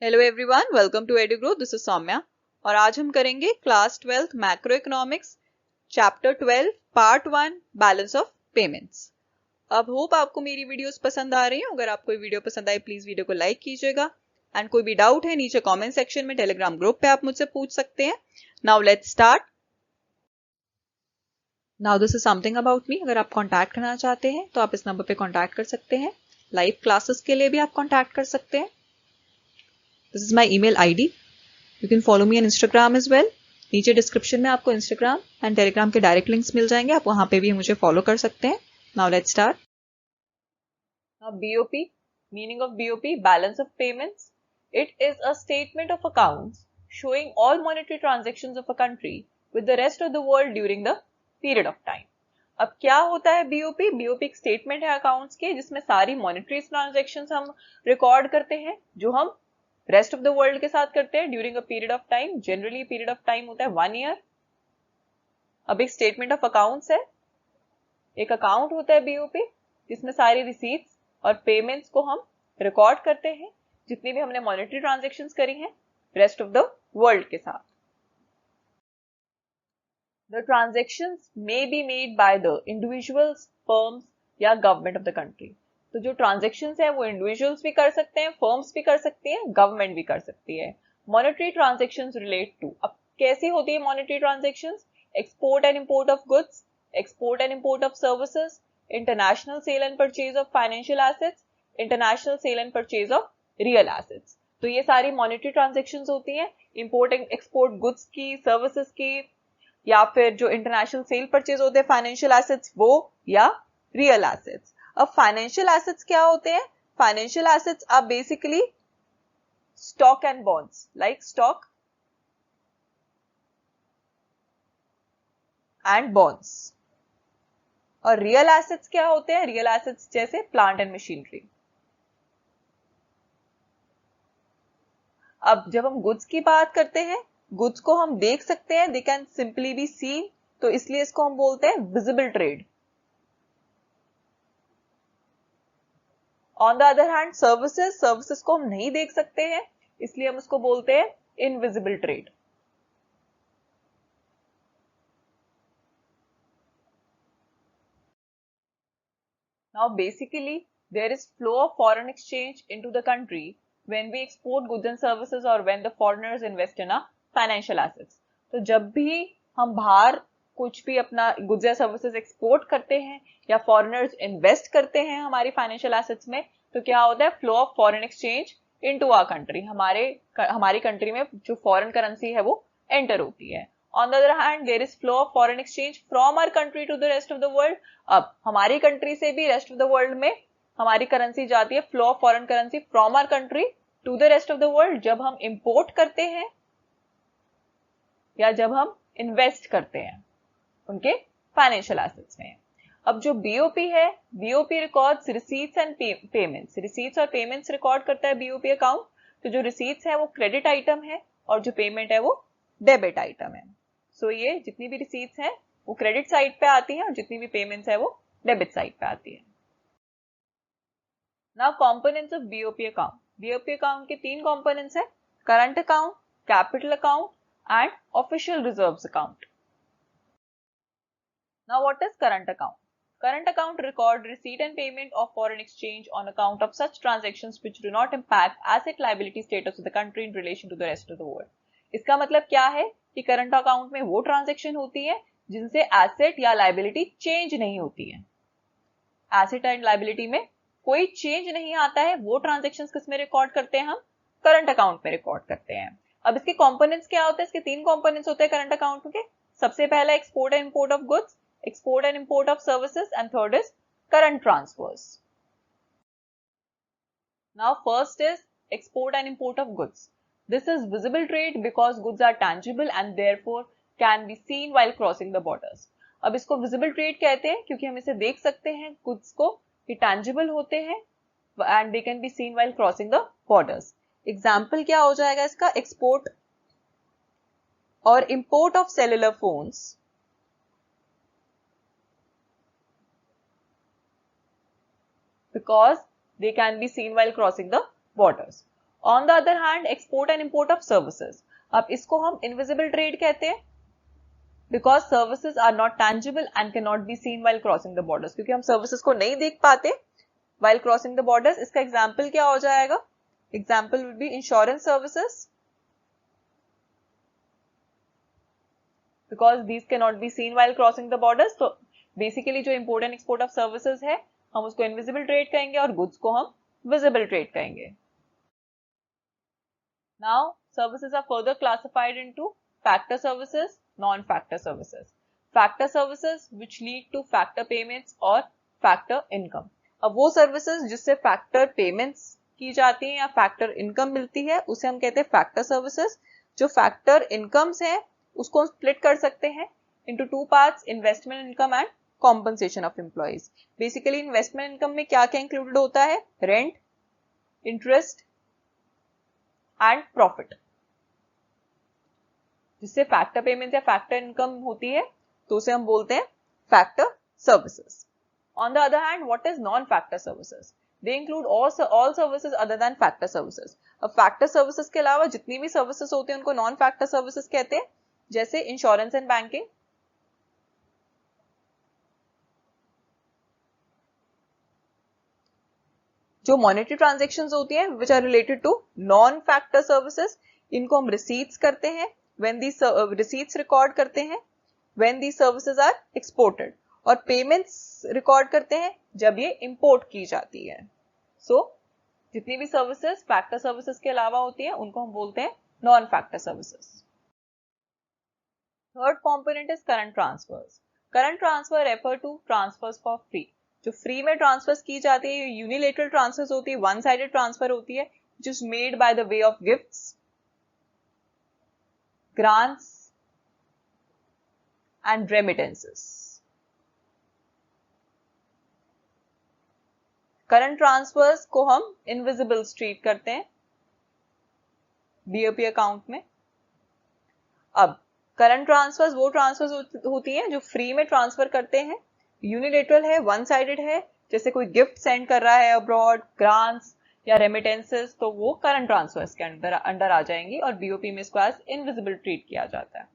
Hello everyone, welcome to Edugrow. This is Saumya और आज हम करेंगे class 12th macro economics chapter 12 part 1 balance of payments. अब hope आपको मेरी वीडियोस पसंद आ रही हैं। अगर आपको ये वीडियो पसंद आए प्लीज वीडियो को लाइक कीजिएगा एंड कोई भी डाउट है नीचे कमेंट सेक्शन में टेलीग्राम ग्रुप पे आप मुझसे पूछ सकते हैं। Now let's start. Now this is something about me. अगर आप कॉन्टैक्ट करना चाहते हैं तो आप इस नंबर पे कॉन्टैक्ट कर सकते हैं। लाइव क्लासेस के लिए भी आप कॉन्टैक्ट कर सकते हैं। This is my email ID. You can follow me on Instagram as well. नीचे डिस्क्रिप्शन में आपको इंस्टाग्राम एंड टेलीग्राम के डायरेक्ट लिंक्स मिल जाएंगे, आप वहां पे भी मुझे फॉलो कर सकते हैं। Now let's start. Now BOP, meaning of BOP, balance of payments. It is a statement of accounts showing all monetary transactions of a country with the rest of the world during the period of time. अब क्या होता है BOP? BOP एक statement है accounts के जिसमें सारी monetary transactions हम रिकॉर्ड करते हैं जो हम रेस्ट ऑफ द वर्ल्ड के साथ करते हैं during a period of time. Generally period of time होता है 1 ईयर। अब एक स्टेटमेंट ऑफ अकाउंट्स है, एक अकाउंट होता है बीओपी जिसमें सारी रिसीट्स और पेमेंट्स को हम रिकॉर्ड करते हैं जितनी भी हमने मॉनेटरी ट्रांजेक्शन्स करी हैं रेस्ट ऑफ द वर्ल्ड के साथ। The transactions may be made by the individuals, firms या गवर्नमेंट ऑफ द कंट्री। तो जो ट्रांजेक्शन्स हैं वो इंडिविजुअल्स भी कर सकते हैं, फर्म्स भी कर सकती हैं, गवर्नमेंट भी कर सकती है। मॉनेटरी ट्रांजेक्शन्स रिलेट टू, अब कैसी होती है monetary transactions? Export and import of goods, export and import of services, international sale and purchase of financial assets, international sale and purchase of real assets. तो ये सारी मॉनेटरी ट्रांजेक्शन्स होती हैं। Import and export goods की, services की, या फिर जो इंटरनेशनल सेल परचेज होते हैं फाइनेंशियल एसेट्स वो, या रियल एसेट्स। अब फाइनेंशियल एसेट्स क्या होते हैं? Financial assets are basically stock and bonds, like stock and bonds. और रियल एसेट्स क्या होते हैं? रियल एसेट्स जैसे प्लांट एंड मशीनरी। अब जब हम गुड्स की बात करते हैं, गुड्स को हम देख सकते हैं, they can simply be seen, तो इसलिए इसको हम बोलते हैं visible trade. On the other hand services को हम नहीं देख सकते हैं इसलिए हम उसको बोलते हैं invisible trade. Now basically there is flow of foreign exchange into the country when we export goods and services और when the foreigners invest in a financial assets. तो जब भी हम बाहर कुछ भी अपना गुड्स या सर्विसेज एक्सपोर्ट करते हैं या फॉरेनर्स इन्वेस्ट करते हैं हमारी फाइनेंशियल एसेट्स में, तो क्या होता है? Flow of foreign exchange into our country, हमारी कंट्री में जो फॉरेन करेंसी है वो एंटर होती है। On the other hand there is flow of foreign exchange from our country to the rest of the world. अब हमारी कंट्री से भी रेस्ट ऑफ द वर्ल्ड में हमारी करेंसी जाती है, flow of foreign currency from our country to the rest of the world, जब हम इंपोर्ट करते हैं या जब हम इन्वेस्ट करते हैं उनके फाइनेंशियल एसेट्स में। अब जो बीओपी है, BOP records receipts and payments. Receipts और पेमेंट्स रिकॉर्ड करता है बीओपी अकाउंट। तो जो रिसीट्स है वो क्रेडिट आइटम है और जो पेमेंट है वो डेबिट आइटम है। सो ये जितनी भी रिसीट्स हैं वो क्रेडिट साइड पे आती हैं और जितनी भी पेमेंट्स है वो डेबिट साइड पे आती है। Now components of BOP account. BOP account के 3 कंपोनेंट्स है, current account, capital account and official reserves account. Now what is current account? Current account record receipt and payment of foreign exchange on account of such transactions which do not impact asset liability status of the country in relation to the rest of the world. इसका मतलब क्या है कि current account में वो transaction होती है जिनसे एसेट या लाइबिलिटी चेंज नहीं होती है। एसेट एंड लाइबिलिटी में कोई चेंज नहीं आता है, वो ट्रांजेक्शंस किस में रिकॉर्ड करते हैं? हम करंट अकाउंट में रिकॉर्ड करते हैं। अब इसके कंपोनेंट्स क्या होते हैं? इसके 3 कंपोनेंट्स होते हैं करंट अकाउंट के। सबसे पहला export and import of goods, export and import of services, and third is current transfers. Now first is export and import of goods. This is visible trade because goods are tangible and therefore can be seen while crossing the borders. अब इसको visible trade कहते हैं क्योंकि हम इसे देख सकते हैं goods को, ये tangible होते हैं and they can be seen while crossing the borders. Example क्या हो जाएगा इसका? export और import of cellular phones because they can be seen while crossing the borders. On the other hand export and import of services, अब इसको हम invisible trade कहते हैं because services are not tangible and can not be seen while crossing the borders, क्योंकि हम services को नहीं देख पाते व्हाइल क्रॉसिंग द बॉर्डर्स। इसका एग्जाम्पल क्या हो जाएगा? Example will be insurance services because these can not be seen while crossing the borders. तो बेसिकली जो import and export of services है हम उसको इनविजिबल ट्रेड कहेंगे और गुड्स को हम विजिबल ट्रेड कहेंगे। Now services are further classified into factor services, non-factor services. Factor services which lead to factor payments और factor income. अब वो services जिससे factor payments की जाती हैं या factor income मिलती है उसे हम कहते हैं factor services। जो factor incomes हैं उसको हम split कर सकते हैं into two parts, investment income and compensation of employees. Basically investment income में क्या क्या included होता है? Rent, interest and profit। जिससे फैक्टर पेमेंट या फैक्टर इनकम होती है तो उसे हम बोलते हैं factor services. On the other hand what is non factor services? They include all services other than factor services. अब फैक्टर सर्विसेज के अलावा जितनी भी सर्विसेज होती हैं उनको नॉन फैक्टर सर्विसेज कहते हैं, जैसे इंश्योरेंस एंड बैंकिंग, जो मॉनेटरी ट्रांजेक्शन्स होती हैं which are related to non factor services, इनको हम रिसीट्स करते हैं when these receipts रिकॉर्ड करते हैं when these services are exported, और पेमेंट्स रिकॉर्ड करते हैं जब ये इंपोर्ट की जाती है। सो जितनी भी सर्विसेज फैक्टर सर्विसेज के अलावा होती है उनको हम बोलते हैं non factor services. Third component is current transfers. Current transfer refer to transfers for free. जो फ्री में ट्रांसफर्स की जाती है यूनिलेटरल ट्रांसफर्स होती है, वन साइडेड ट्रांसफर होती है which is made by the way of gifts, grants and remittances. Current transfers को हम इनविजिबल ट्रीट करते हैं बीओपी अकाउंट में। अब करंट ट्रांसफर्स वो ट्रांसफर्स होती हैं जो फ्री में ट्रांसफर करते हैं, यूनिलेटरल है, वन साइडेड है, जैसे कोई गिफ्ट सेंड कर रहा है अब्रॉड, ग्रांट्स या रेमिटेंसेस, तो वो करंट ट्रांसफर्स के अंडर आ जाएंगी और बीओपी में इसको एज इनविजिबल ट्रीट किया जाता है।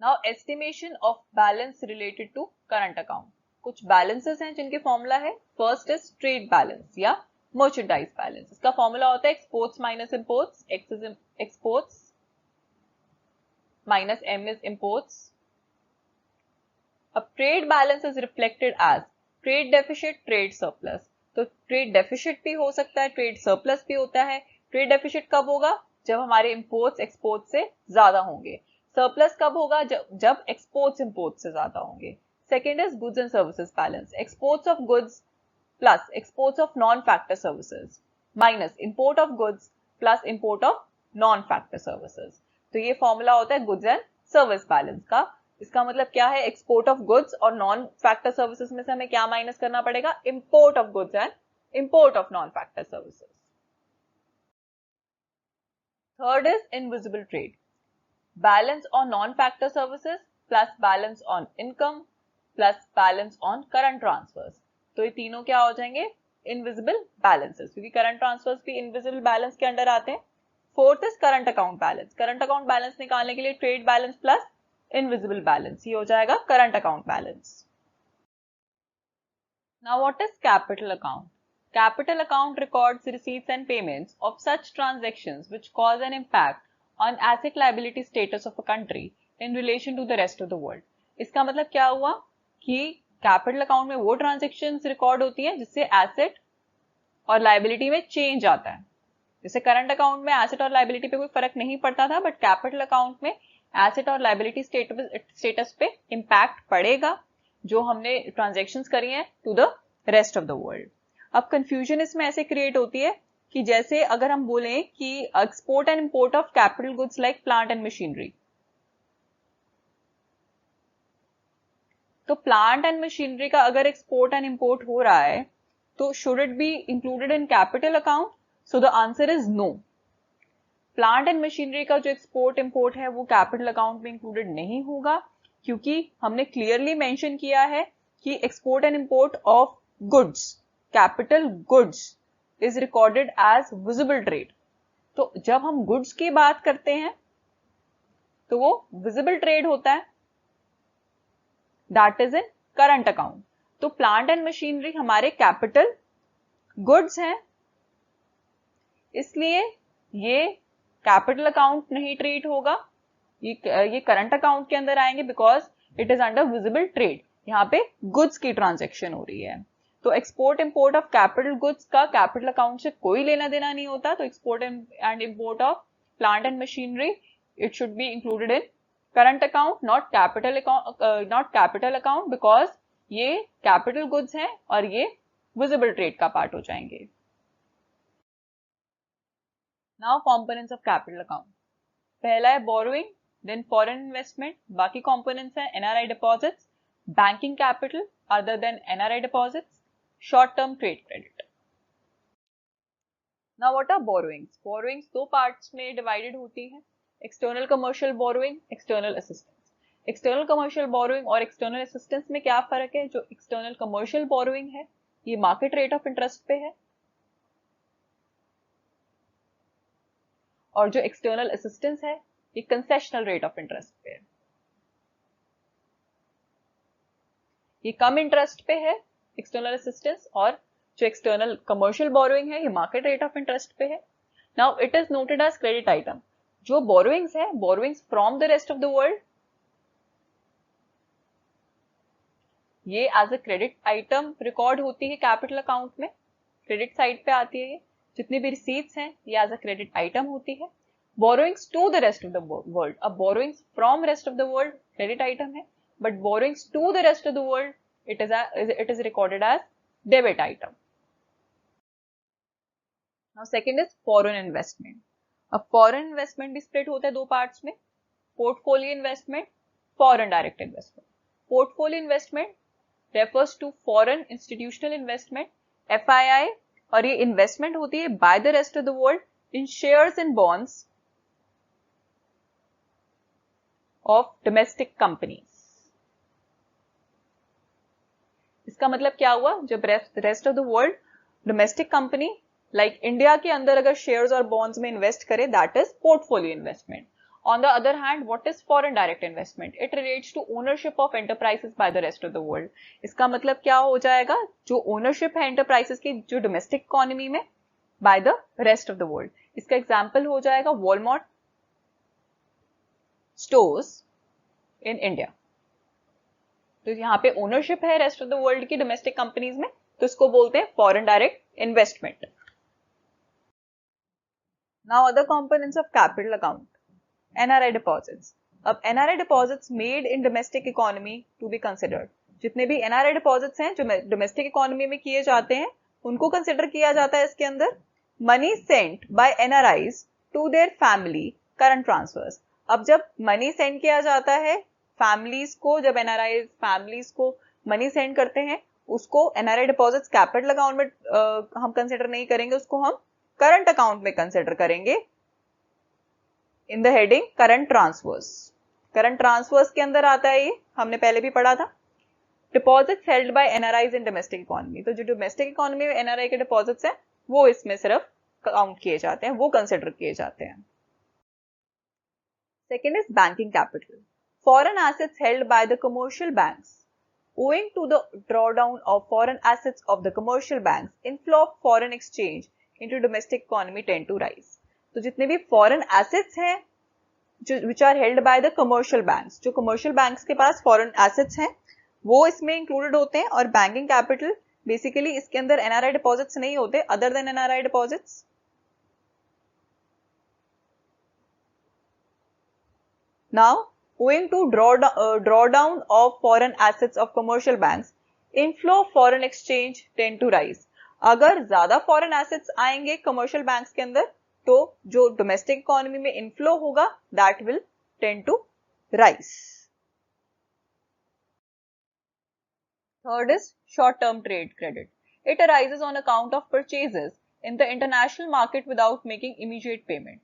Now estimation of balance related to current account. कुछ बैलेंसेस हैं जिनके फॉर्मूला है, फर्स्ट इज ट्रेड बैलेंस या मर्चेंडाइज बैलेंस। इसका फॉर्मूला होता है exports minus imports, X is exports minus M is imports. अब trade balance is reflected as trade deficit, trade surplus. तो ट्रेड डेफिसिट भी हो सकता है, ट्रेड सरप्लस भी होता है। ट्रेड डेफिसिट कब होगा? जब हमारे इंपोर्ट्स एक्सपोर्ट से ज्यादा होंगे। सरप्लस कब होगा? जब एक्सपोर्ट्स इंपोर्ट से ज्यादा होंगे। Second is goods and services balance, exports of goods plus exports of non factor services minus import of goods plus import of non factor services. तो ये फॉर्मूला होता है गुड्स एंड सर्विस बैलेंस का। इसका मतलब क्या है? एक्सपोर्ट ऑफ गुड्स और नॉन फैक्टर सर्विसेज में से हमें क्या माइनस करना पड़ेगा? Import of goods and import of non factor services. Third is invisible trade, balance on non factor services plus balance on income plus balance on current transfers. तो ये तीनों क्या हो जाएंगे? इनविजिबल बैलेंसेस, क्योंकि करंट ट्रांसफर्स भी invisible balance के under आते हैं। Fourth is current account balance. Current account balance निकालने के लिए trade balance plus invisible balance, ये हो जाएगा current account balance. Now what is capital account? Capital account records receipts and payments of such transactions which cause an impact on asset liability status of a country in relation to the rest of the world. इसका मतलब क्या हुआ कि capital account में वो transactions record होती हैं जिससे एसेट और लाइबिलिटी में चेंज आता है। जैसे करंट अकाउंट में एसेट और लाइबिलिटी पे कोई फर्क नहीं पड़ता था, बट कैपिटल अकाउंट में एसेट और लाइबिलिटी स्टेटस पे इंपैक्ट पड़ेगा जो हमने ट्रांजेक्शन्स करी हैं to the rest of the world. अब कंफ्यूजन इसमें ऐसे क्रिएट होती है कि जैसे अगर हम बोलें कि export and import of capital goods like plant and machinery, तो प्लांट एंड मशीनरी का अगर एक्सपोर्ट एंड इंपोर्ट हो रहा है तो should it be included in capital account? So the answer is no. Plant and machinery का जो export import है वो कैपिटल अकाउंट में इंक्लूडेड नहीं होगा, क्योंकि हमने क्लियरली मेंशन किया है कि export and import of goods, capital goods is recorded as visible trade. तो जब हम गुड्स की बात करते हैं तो वो विजिबल ट्रेड होता है, that is in current account. तो प्लांट एंड मशीनरी हमारे कैपिटल गुड्स हैं, इसलिए ये कैपिटल अकाउंट नहीं ट्रीट होगा, ये करंट अकाउंट के अंदर आएंगे because it is under visible trade. यहाँ पे गुड्स की ट्रांजेक्शन हो रही है. तो export import of capital goods का कैपिटल अकाउंट से कोई लेना देना नहीं होता. तो export and import of plant and machinery it should be included in current account, not capital account because ये कैपिटल गुड्स हैं और ये विजिबल ट्रेड का पार्ट हो जाएंगे. Now components of capital account. पहला है बोरोइंग, देन फॉरेन इन्वेस्टमेंट, बाकी कंपोनेंट्स हैं NRI deposits, banking capital other than NRI deposits, short term trade credit. Now what are borrowings. Borrowings दो पार्ट्स में divided होती है, external commercial borrowing, external assistance. External commercial borrowing और external assistance में क्या फर्क है. जो एक्सटर्नल कमर्शियल बोरोइंग है ये मार्केट रेट ऑफ इंटरेस्ट पे है, और जो एक्सटर्नल असिस्टेंस है ये कंसेशनल रेट ऑफ इंटरेस्ट पे है. ये कम इंटरेस्ट पे है एक्सटर्नल असिस्टेंस, और जो एक्सटर्नल कमर्शियल बोरोइंग है ये मार्केट रेट ऑफ इंटरेस्ट पे है. Now it is noted as credit item. जो बोरोइंग्स है, borrowings from the rest of the world, ये as a credit item record होती है कैपिटल अकाउंट में, क्रेडिट साइड पे आती है. ये जितनी भी रिसीट्स हैं ये एज अ क्रेडिट आइटम होती है. Borrowings to the rest of the world, अब borrowings from rest of the world credit item है, but borrowings to the rest of the world it is recorded as debit item. Now second is foreign investment. अब foreign investment भी split होता है दो parts में, portfolio investment, foreign direct investment. Portfolio investment refers to foreign institutional investment, FII, और ये investment होती है by the rest of the world in shares and bonds of domestic companies. इसका मतलब क्या हुआ, जब rest of the world domestic company like India के अंदर अगर शेयर्स और बॉन्ड्स में इन्वेस्ट करे, that is portfolio investment. On the other hand what is foreign direct investment. It relates to ownership of enterprises by the rest of the world. इसका मतलब क्या हो जाएगा, जो ओनरशिप है एंटरप्राइजेस की जो डोमेस्टिक इकोनॉमी में bye the rest of the world. इसका एग्जाम्पल हो जाएगा वॉलमार्ट स्टोर्स इन इंडिया. तो यहाँ पे ओनरशिप है रेस्ट ऑफ द वर्ल्ड की डोमेस्टिक कंपनीज में, तो इसको बोलते हैं foreign direct investment. Now other components of capital account. NRI deposits. अब NRI deposits made in domestic economy to be considered. जितने भी एनआरआई डिपॉजिट्स हैं जो डोमेस्टिक इकोनॉमी में किए जाते हैं उनको कंसिडर किया जाता है इसके अंदर. Money sent by NRIs to their family current transfers. अब जब मनी सेंड किया जाता है फैमिलीज को, जब एनआरआई फैमिलीज को मनी सेंड करते हैं, उसको एनआरआई डिपॉजिट्स कैपिटल अकाउंट में हम कंसिडर नहीं करेंगे, उसको हम करंट अकाउंट में कंसिडर करेंगे in the heading current transfers. Current transfers के अंदर आता है, ये हमने पहले भी पढ़ा था. Deposits held by NRIs in domestic economy. तो जो डोमेस्टिक इकोनॉमी में एनआरआई के डिपॉजिट्स हैं वो इसमें सिर्फ काउंट किए जाते हैं, वो कंसिडर किए जाते हैं. Second is banking capital. Foreign assets held by the commercial banks. Owing to the drawdown of foreign assets of the commercial banks, inflow of foreign exchange into domestic economy tend to rise. तो जितने भी foreign assets हैं which are held by the commercial banks, जो commercial banks के पास foreign assets हैं वो इसमें included होते हैं. और banking capital basically इसके अंदर NRI deposits नहीं होते other than NRI deposits. Now owing to drawdown of foreign assets of commercial banks, inflow of foreign exchange tend to rise. अगर ज्यादा foreign assets आएंगे commercial banks के अंदर तो जो domestic economy में inflow होगा that will tend to rise. Third is short-term trade credit. It arises on account of purchases in the international market without making immediate payment.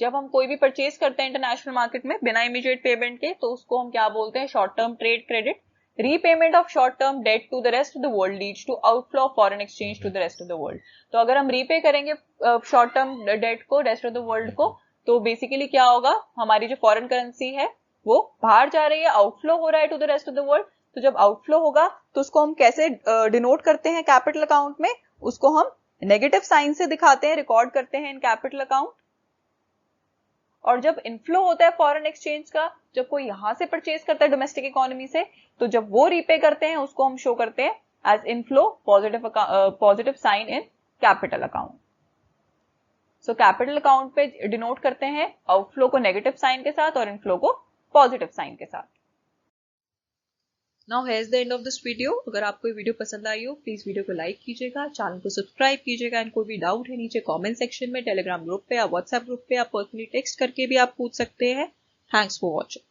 जब हम कोई भी परचेज करते हैं इंटरनेशनल मार्केट में बिना इमीडिएट पेमेंट के, तो उसको हम क्या बोलते हैं, short term trade credit. Repayment of short term debt to the rest of the world leads to outflow of foreign exchange to the rest of the world. तो अगर हम रीपे करेंगे शॉर्ट टर्म डेट को rest of the world को, तो basically क्या होगा, हमारी जो फॉरेन करेंसी है वो बाहर जा रही है, आउटफ्लो हो रहा है to the rest of the world. तो जब आउटफ्लो होगा तो उसको हम कैसे डिनोट करते हैं कैपिटल अकाउंट में, उसको हम नेगेटिव साइन से दिखाते हैं, रिकॉर्ड करते हैं इन कैपिटल अकाउंट। और जब इनफ्लो होता है फॉरेन एक्सचेंज का, जब कोई यहां से परचेज करता है डोमेस्टिक इकोनॉमी से, तो जब वो रीपे करते हैं उसको हम शो करते हैं as inflow positive sign in capital account. So capital account पे डिनोट करते हैं आउटफ्लो को नेगेटिव साइन के साथ और इनफ्लो को पॉजिटिव साइन के साथ। Now hairs the end of this video. अगर आपको ये वीडियो पसंद आई हो प्लीज वीडियो को लाइक कीजिएगा, चैनल को सब्सक्राइब कीजिएगा, एंड कोई भी डाउट है नीचे कमेंट सेक्शन में, टेलीग्राम ग्रुप पे या व्हाट्सएप ग्रुप पे आप पर्सनली टेक्स्ट करके भी आप पूछ सकते हैं। Thanks for watching.